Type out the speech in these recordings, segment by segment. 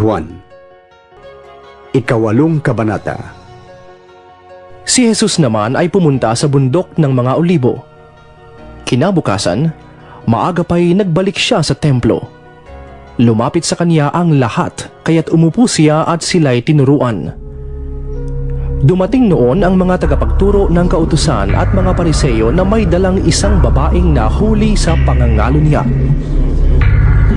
Juan, 8 kabanata. Si Jesus naman ay pumunta sa bundok ng mga Olibo. Kinabukasan, maaga pa'y nagbalik siya sa templo. Lumapit sa kanya ang lahat, kaya't umupo siya at sila'y tinuruan. Dumating noon ang mga tagapagturo ng kautusan at mga Pariseo na may dalang isang babaeng nahuli sa pangangalo niya.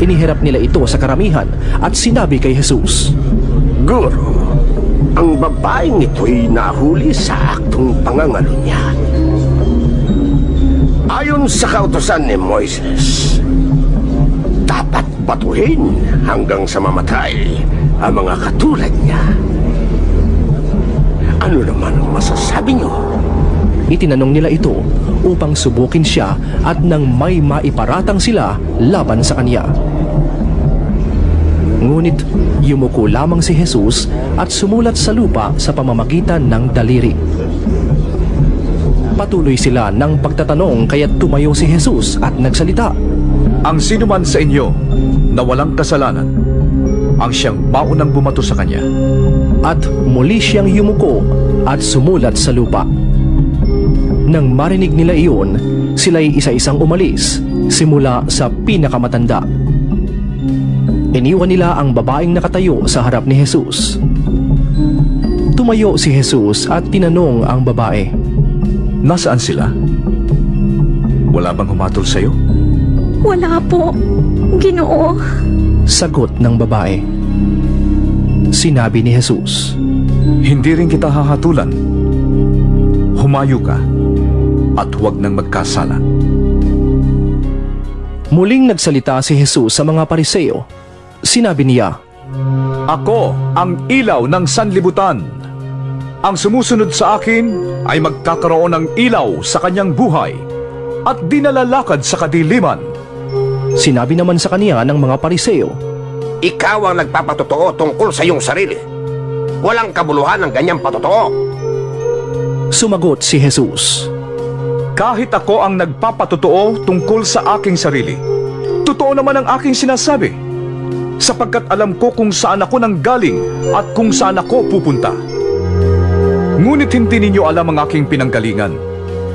Inihirap nila ito sa karamihan at sinabi kay Jesus, Guro, ang babaeng ito'y nahuli sa aktong pangangalo niya. Ayon sa kautusan ni Moises, dapat batuhin hanggang sa mamatay ang mga katulad niya. Ano naman ang masasabi niyo? Itinanong nila ito upang subukin siya at nang may maiparatang sila laban sa kanya. Ngunit yumuko lamang si Jesus at sumulat sa lupa sa pamamagitan ng daliri. Patuloy sila ng pagtatanong kaya't tumayo si Jesus at nagsalita. Ang sinuman sa inyo na walang kasalanan, ang siyang maunang bumato sa kanya. At muli siyang yumuko at sumulat sa lupa. Nang marinig nila iyon, sila'y isa-isang umalis, simula sa pinakamatanda. Iniwan nila ang babaeng nakatayo sa harap ni Jesus. Tumayo si Jesus at tinanong ang babae, Nasaan sila? Wala bang humatol sa'yo? Wala po, Ginoo. Sagot ng babae. Sinabi ni Jesus, Hindi rin kita hahatulan. Humayo ka at huwag nang magkasala. Muling nagsalita si Jesus sa mga Pariseo. Sinabi niya, Ako ang ilaw ng sanlibutan. Ang sumusunod sa akin ay magkakaroon ng ilaw sa kanyang buhay at di nalalakad sa kadiliman. Sinabi naman sa kanya ng mga Pariseo, Ikaw ang nagpapatotoo tungkol sa iyong sarili. Walang kabuluhan ng ganyang patotoo. Sumagot si Jesus, Kahit ako ang nagpapatotoo tungkol sa aking sarili, totoo naman ang aking sinasabi, sapagkat alam ko kung saan ako nanggaling at kung saan ako pupunta. Ngunit hindi ninyo alam ang aking pinanggalingan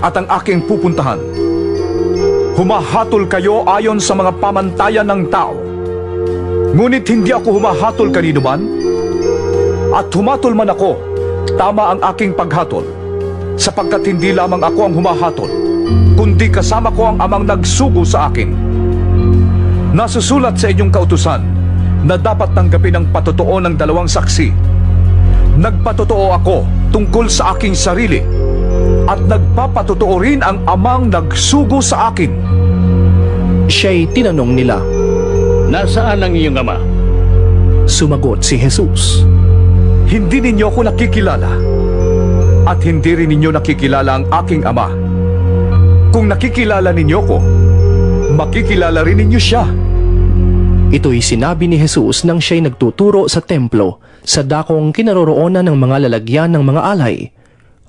at ang aking pupuntahan. Humahatol kayo ayon sa mga pamantayan ng tao. Ngunit hindi ako humahatol kanino man, at humatol man ako, tama ang aking paghatol, sapagkat hindi lamang ako ang humahatol, kundi kasama ko ang amang nagsugo sa akin. Nasusulat sa inyong kautusan na dapat tanggapin ang patotoo ng dalawang saksi. Nagpatotoo ako tungkol sa aking sarili, at nagpapatotoo rin ang amang nagsugo sa akin. Siya'y tinanong nila. Nasaan ang iyong ama? Sumagot si Jesus, Hindi ninyo ako nakikilala, at hindi rin ninyo nakikilala ang aking ama. Kung nakikilala ninyo ko, makikilala rin ninyo siya. Ito'y sinabi ni Jesus nang siya'y nagtuturo sa templo sa dakong kinaroroonan ng mga lalagyan ng mga alay.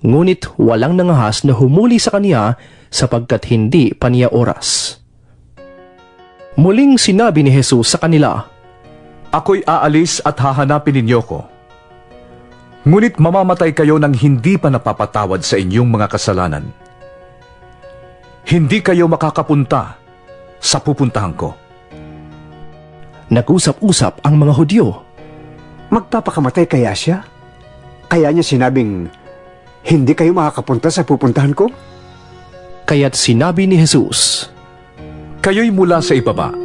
Ngunit walang nangahas na humuli sa kanya sapagkat hindi pa niya oras. Muling sinabi ni Jesus sa kanila, Ako'y aalis at hahanapin ninyo ko. Ngunit mamamatay kayo nang hindi pa napapatawad sa inyong mga kasalanan. Hindi kayo makakapunta sa pupuntahan ko. Nag-usap-usap ang mga Hudyo. Magpapakamatay kaya siya? Kaya niya sinabing, hindi kayo makakapunta sa pupuntahan ko? Kaya't sinabi ni Jesus, Kayo'y mula sa ibaba,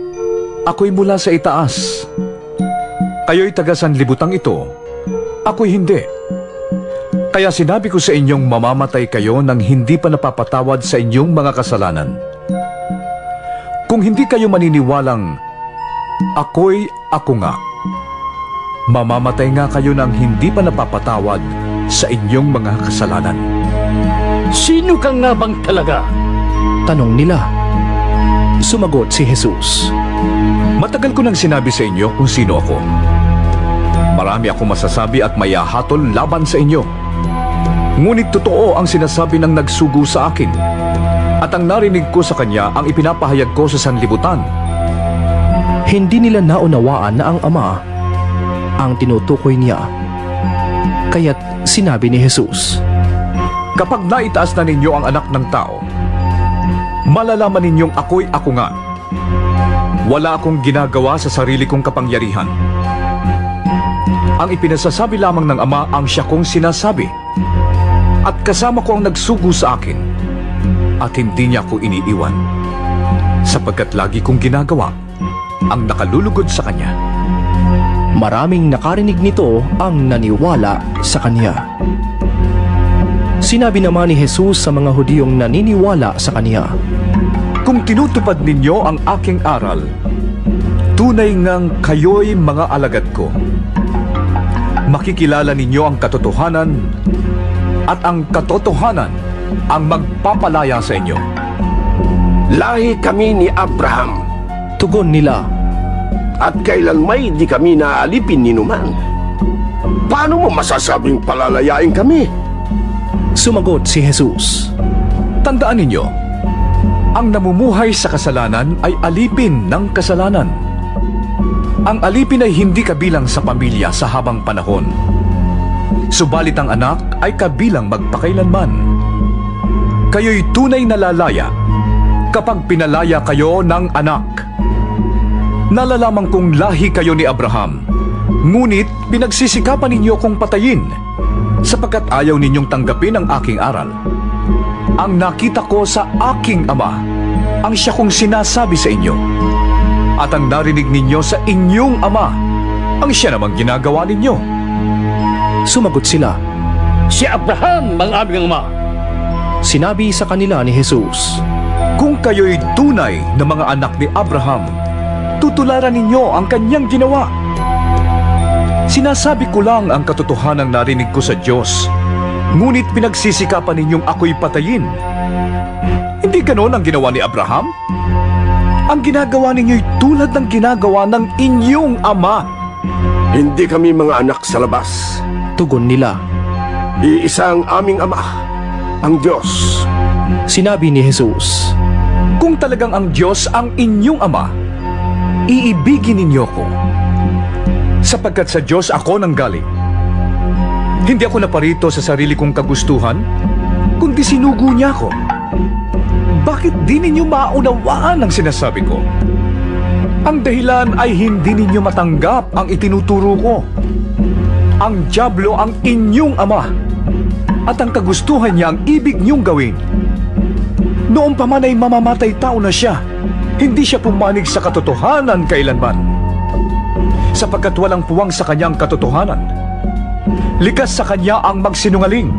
ako'y mula sa itaas. Kayo'y taga sanlibutang ito, ako'y hindi. Kaya sinabi ko sa inyong mamamatay kayo nang hindi pa napapatawad sa inyong mga kasalanan. Kung hindi kayo maniniwalang ako'y ako nga, mamamatay nga kayo nang hindi pa napapatawad sa inyong mga kasalanan. Sino ka nga bang talaga? Tanong nila. Sumagot si Jesus, Matagal ko nang sinabi sa inyo kung sino ako. Marami akong masasabi at mayahatol laban sa inyo. Ngunit totoo ang sinasabi ng nagsugo sa akin, at ang narinig ko sa kanya ang ipinapahayag ko sa sanlibutan. Hindi nila naunawaan na ang Ama ang tinutukoy niya. Kaya't sinabi ni Jesus, Kapag naitaas na ninyo ang anak ng tao, malalaman ninyong ako'y ako nga. Wala akong ginagawa sa sarili kong kapangyarihan. Ang ipinasasabi lamang ng Ama ang siya kong sinasabi. At kasama ko ang nagsugo sa akin. At hindi niya ako iniiwan. Sapagkat lagi kong ginagawa ang nakalulugod sa Kanya. Maraming nakarinig nito ang naniwala sa Kanya. Sinabi naman ni Jesus sa mga Hudiyong naniniwala sa Kanya, Kung tinutupad ninyo ang aking aral, tunay ngang kayo'y mga alagad ko. Makikilala ninyo ang katotohanan, at ang katotohanan ang magpapalaya sa inyo. Lahi kami ni Abraham, tugon nila, at kailanmay di kami naalipin ni numan. Paano mo masasabing palalayain kami? sumagot si Jesus. Tandaan ninyo, ang namumuhay sa kasalanan ay alipin ng kasalanan. Ang alipin ay hindi kabilang sa pamilya sa habang panahon. Subalit ang anak ay kabilang magpakailanman. Kayo'y tunay na lalaya kapag pinalaya kayo ng anak. Nalalaman kong lahi kayo ni Abraham, ngunit pinagsisikapan ninyo kong patayin sapagkat ayaw ninyong tanggapin ang aking aral. Ang nakita ko sa aking Ama, ang siya kong sinasabi sa inyo. At ang narinig ninyo sa inyong ama, ang siya namang ginagawa ninyo. Sumagot sila. Si Abraham ang aming ama. Sinabi sa kanila ni Jesus, Kung kayo'y tunay na mga anak ni Abraham, tutularan ninyo ang kanyang ginawa. Sinasabi ko lang ang katotohanang narinig ko sa Diyos, ngunit pinagsisikapan ninyong ako'y patayin. Hindi ganon ang ginawa ni Abraham? Ang ginagawa ninyo'y tulad ng ginagawa ng inyong ama. Hindi kami mga anak sa labas. tugon nila. Iisa ang aming Ama, ang Diyos. Sinabi ni Jesus, Kung talagang ang Diyos ang inyong ama, iibigin ninyo ko. Sapagkat sa Diyos ako nanggaling. Hindi ako naparito sa sarili kong kagustuhan, kundi sinugo niya ako. Bakit di ninyo maunawaan ang sinasabi ko? Ang dahilan ay hindi ninyo matanggap ang itinuturo ko. Ang dyablo ang inyong ama, at ang kagustuhan niya ang ibig niyong gawin. Noong pa man ay mamamatay tao na siya, hindi siya pumanig sa katotohanan kailanman. Sapagkat walang puwang sa kanyang katotohanan. Likas sa kanya ang magsinungaling,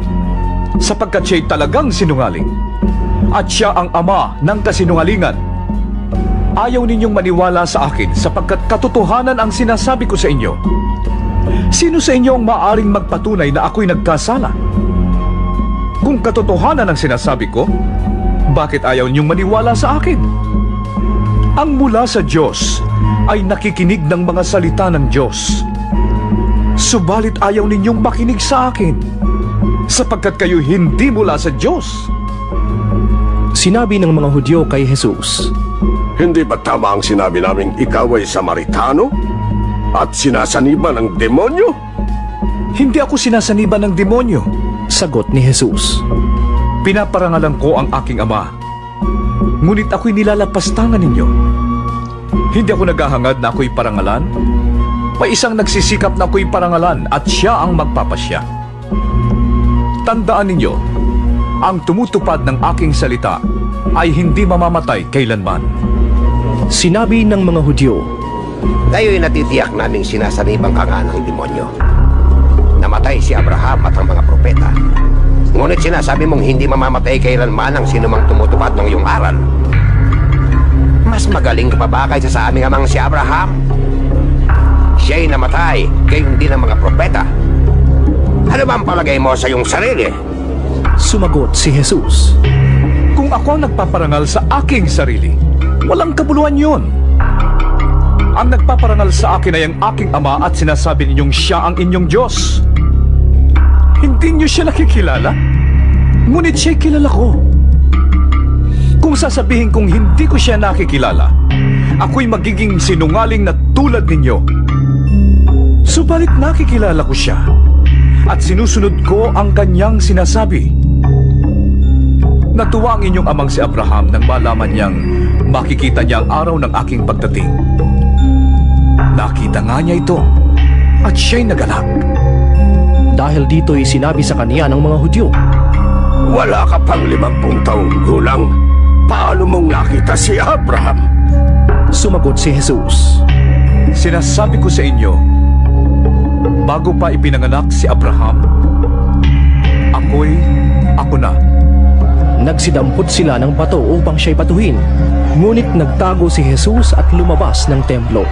sapagkat siya'y talagang sinungaling. At siya ang ama ng kasinungalingan. Ayaw ninyong maniwala sa akin sapagkat katotohanan ang sinasabi ko sa inyo. Sino sa inyo ang maaring magpatunay na ako'y nagkasala? Kung katotohanan ang sinasabi ko, bakit ayaw ninyong maniwala sa akin? Ang mula sa Diyos ay nakikinig ng mga salita ng Diyos. Subalit ayaw ninyong makinig sa akin, sapagkat kayo hindi mula sa Diyos. sinabi ng mga Hudyo kay Jesus, Hindi ba tama ang sinabi naming ikaw ay Samaritano? At sinasaniban ng demonyo? Hindi ako sinasaniban ng demonyo. sagot ni Jesus. Pinaparangalan ko ang aking ama, ngunit ako'y nilalapastangan ninyo. Hindi ako naghahangad na ako'y parangalan. May isang nagsisikap na ako'y parangalan at siya ang magpapasya. Tandaan ninyo, ang tumutupad ng aking salita ay hindi mamamatay kailanman. Sinabi ng mga Hudyo, Kayo'y natitiyak naming sinasanibang ka nga ng demonyo. Namatay si Abraham at ang mga propeta. Ngunit sinasabi mong hindi mamamatay kailanman ang sinumang tumutupad ng iyong aral. Mas magaling ka pa ba kaysa sa aming amang si Abraham? Siya'y namatay, gayon din ang mga propeta. Ano ba ang palagay mo sa iyong sarili? sumagot si Jesus. Kung ako ang nagpaparangal sa aking sarili, walang kabuluhan yun. Ang nagpaparangal sa akin ay ang aking ama at sinasabi ninyong siya ang inyong Diyos. Hindi niyo siya nakikilala, ngunit siya'y kilala ko. Kung sasabihin kong hindi ko siya nakikilala, ako'y magiging sinungaling na tulad ninyo. Subalit nakikilala ko siya at sinusunod ko ang kanyang sinasabi. Natuwa ang inyong amang si Abraham nang malaman niyang makikita niya ang araw ng aking pagdating. Nakita nga niya ito at siya'y nagalak. Dahil dito'y sinabi sa kaniya ng mga Hudyo, Wala ka pang 50 taong gulang. Paano mong nakita si Abraham? sumagot si Jesus. Sinasabi ko sa inyo, bago pa ipinanganak si Abraham, ako na. Nagsidampot sila ng bato upang siya'y patuhin, ngunit nagtago si Jesus at lumabas ng templo.